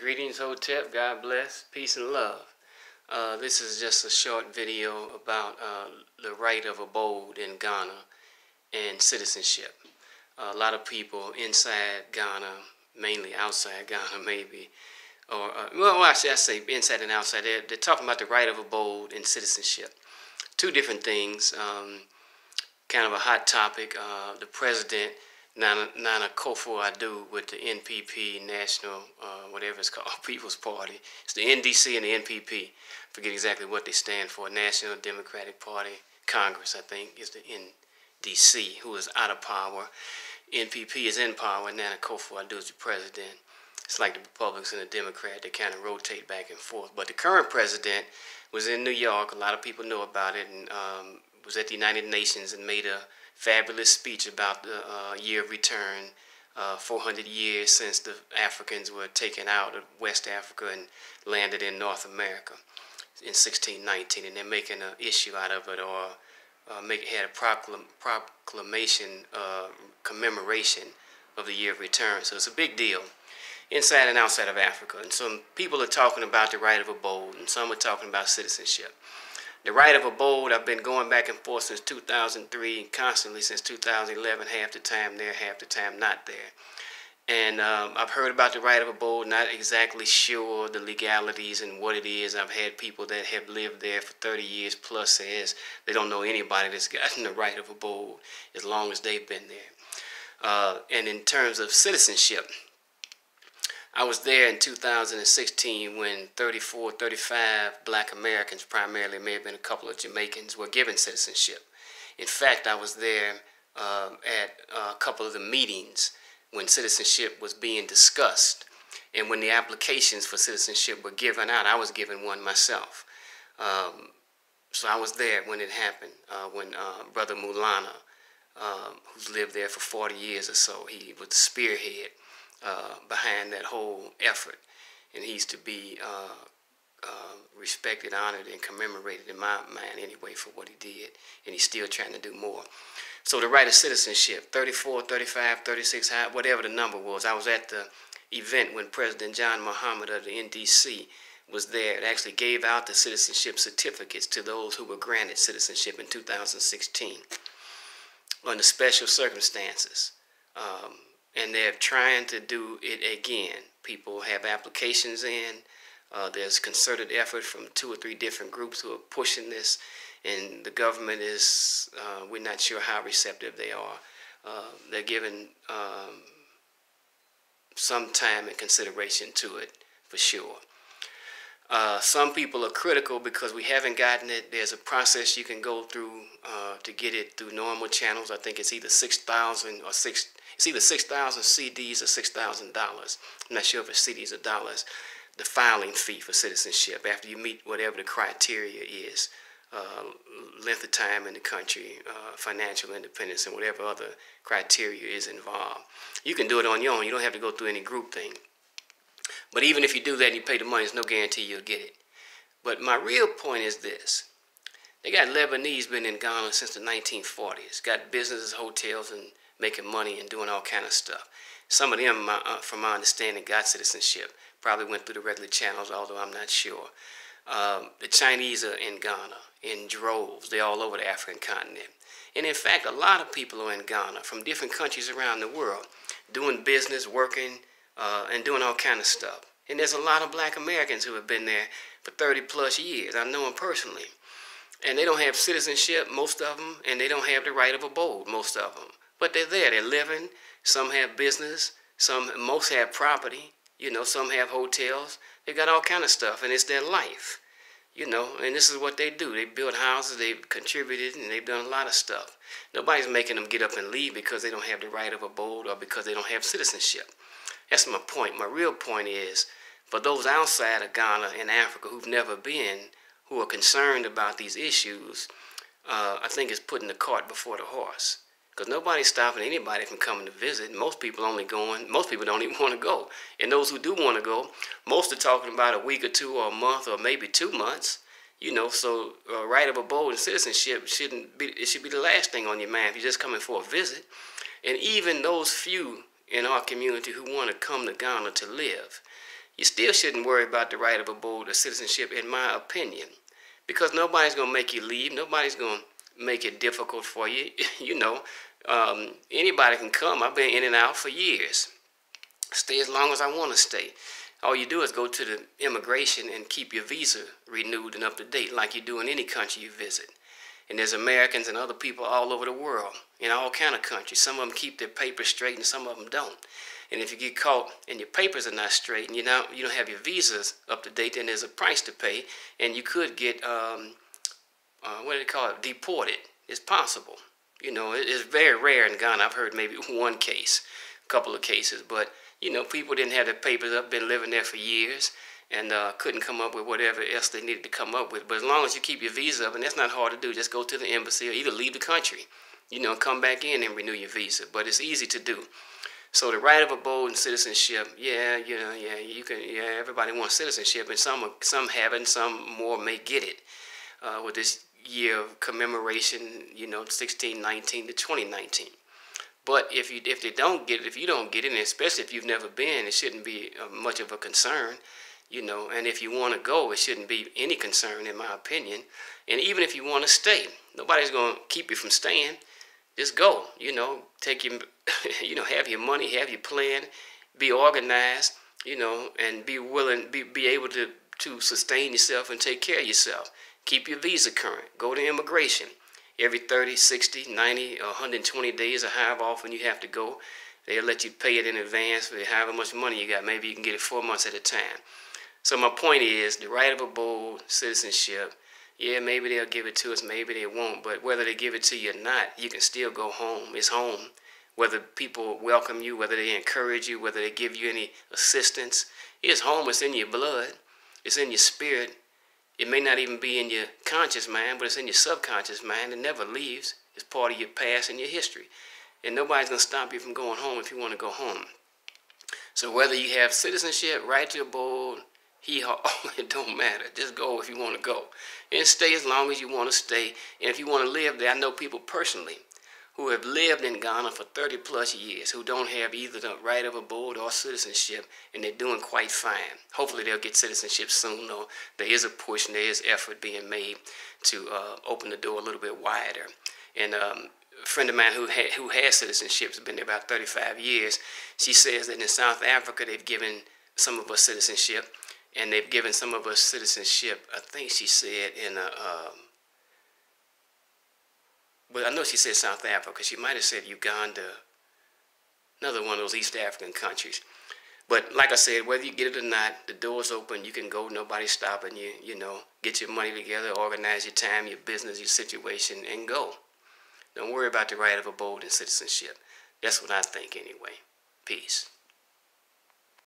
Greetings, Hotep. God bless. Peace and love. This is just a short video about the right of abode in Ghana and citizenship. A lot of people inside Ghana, mainly outside Ghana maybe, or well, I say inside and outside, they're talking about the right of abode and citizenship. Two different things, kind of a hot topic. The president, Nana Akufo-Addo, with the NPP, National, whatever it's called, People's Party. It's the NDC and the NPP. Forget exactly what they stand for. National Democratic Party Congress, I think, is the NDC, who is out of power. NPP is in power. Nana Akufo-Addo is the president. It's like the Republicans and the Democrats. They kind of rotate back and forth. But the current president was in New York. A lot of people know about it, and was at the United Nations and made a fabulous speech about the year of return, 400 years since the Africans were taken out of West Africa and landed in North America in 1619, and they're making an issue out of it, or had a proclamation, commemoration of the year of return. So it's a big deal inside and outside of Africa. And some people are talking about the right of abode, and some are talking about citizenship. The right of abode, I've been going back and forth since 2003, constantly since 2011, half the time there, half the time not there. And I've heard about the right of abode, not exactly sure the legalities and what it is. I've had people that have lived there for 30 years plus says they don't know anybody that's gotten the right of abode as long as they've been there. And in terms of citizenship, I was there in 2016 when 34, 35 black Americans, primarily, may have been a couple of Jamaicans, were given citizenship. In fact, I was there at a couple of the meetings when citizenship was being discussed. And when the applications for citizenship were given out, I was given one myself. So I was there when it happened, when Brother Mulana, who's lived there for 40 years or so, he was the spearhead behind that whole effort, and he's to be respected, honored, and commemorated in my mind anyway for what he did, and he's still trying to do more. So the right of citizenship, 34, 35, 36, whatever the number was. I was at the event when President John Muhammad of the NDC was there. It actually gave out the citizenship certificates to those who were granted citizenship in 2016 under special circumstances. And they're trying to do it again. People have applications in. There's concerted effort from 2 or 3 different groups who are pushing this, and the government is, we're not sure how receptive they are. They're giving some time and consideration to it, for sure. Some people are critical because we haven't gotten it. There's a process you can go through to get it through normal channels. I think it's either 6,000 or it's either 6,000 CDs or $6,000. I'm not sure if it's CDs or dollars. The filing fee for citizenship after you meet whatever the criteria is, length of time in the country, financial independence, and whatever other criteria is involved. You can do it on your own. You don't have to go through any group thing. But even if you do that and you pay the money, there's no guarantee you'll get it. But my real point is this. They got Lebanese been in Ghana since the 1940s. Got businesses, hotels, and making money and doing all kind of stuff. Some of them, from my understanding, got citizenship. Probably went through the regular channels, although I'm not sure. The Chinese are in Ghana in droves. They're all over the African continent. And in fact, a lot of people are in Ghana from different countries around the world, doing business, working, and doing all kind of stuff. And there's a lot of black Americans who have been there for 30 plus years. I know them personally. And they don't have citizenship, most of them, and they don't have the right of abode, most of them. But they're there, they're living. Some have business, most have property, you know, some have hotels. They got all kind of stuff, and it's their life, you know, and this is what they do. They build houses, they've contributed, and they've done a lot of stuff. Nobody's making them get up and leave because they don't have the right of abode or because they don't have citizenship. That's my point. My real point is, for those outside of Ghana and Africa who've never been, who are concerned about these issues, I think it's putting the cart before the horse. Because nobody's stopping anybody from coming to visit. Most people only going, most people don't even want to go. And those who do want to go, most are talking about a week or 2 or a month or maybe 2 months. You know, so right of abode and citizenship shouldn't be, it should be the last thing on your mind if you're just coming for a visit. And even those few in our community who want to come to Ghana to live, you still shouldn't worry about the right of abode or citizenship, in my opinion, because nobody's going to make you leave. Nobody's going to make it difficult for you. You know, anybody can come. I've been in and out for years. Stay as long as I want to stay. All you do is go to the immigration and keep your visa renewed and up to date like you do in any country you visit. And there's Americans and other people all over the world, in all kind of countries. Some of them keep their papers straight and some of them don't. And if you get caught and your papers are not straight and you don't have your visas up to date, then there's a price to pay, and you could get what do they call it? Deported. It's possible. You know, it's very rare in Ghana. I've heard maybe one case, a couple of cases, but you know, people didn't have their papers up, been living there for years, and couldn't come up with whatever else they needed to come up with. But as long as you keep your visa up, and that's not hard to do, just go to the embassy or either leave the country, you know, come back in and renew your visa. But it's easy to do. So the right of abode and citizenship, you can, everybody wants citizenship, and some have it, and some more may get it with this year of commemoration, you know, 1619 to 2019. But if they don't get it, if you don't get it, and especially if you've never been, it shouldn't be much of a concern, you know. And if you want to go, it shouldn't be any concern, in my opinion. And even if you want to stay, nobody's going to keep you from staying. Just go, you know, take your, you know, have your money, have your plan, be organized, you know, and be willing, be able to sustain yourself and take care of yourself. Keep your visa current. Go to immigration. Every 30, 60, 90, or 120 days, or however often you have to go, they'll let you pay it in advance for however much money you got. Maybe you can get it 4 months at a time. So my point is, the right of abode, citizenship, yeah, maybe they'll give it to us, maybe they won't, but whether they give it to you or not, you can still go home. It's home. Whether people welcome you, whether they encourage you, whether they give you any assistance, it's home. It's in your blood. It's in your spirit. It may not even be in your conscious mind, but it's in your subconscious mind. It never leaves. It's part of your past and your history. And nobody's going to stop you from going home if you want to go home. So whether you have citizenship, right to abode, it don't matter. Just go if you want to go. And stay as long as you want to stay. And if you want to live there, I know people personally who have lived in Ghana for 30 plus years, who don't have either the right of abode or citizenship, and they're doing quite fine. Hopefully they'll get citizenship soon, or there is a push and there is effort being made to open the door a little bit wider. And a friend of mine who has citizenship, has been there about 35 years, she says that in South Africa they've given some of us citizenship, and they've given some of us citizenship, I think she said in but I know she said South Africa. She might have said Uganda, another one of those East African countries. But like I said, whether you get it or not, the door's open. You can go. Nobody's stopping you. You know, get your money together, organize your time, your business, your situation, and go. Don't worry about the right of abode and citizenship. That's what I think anyway. Peace.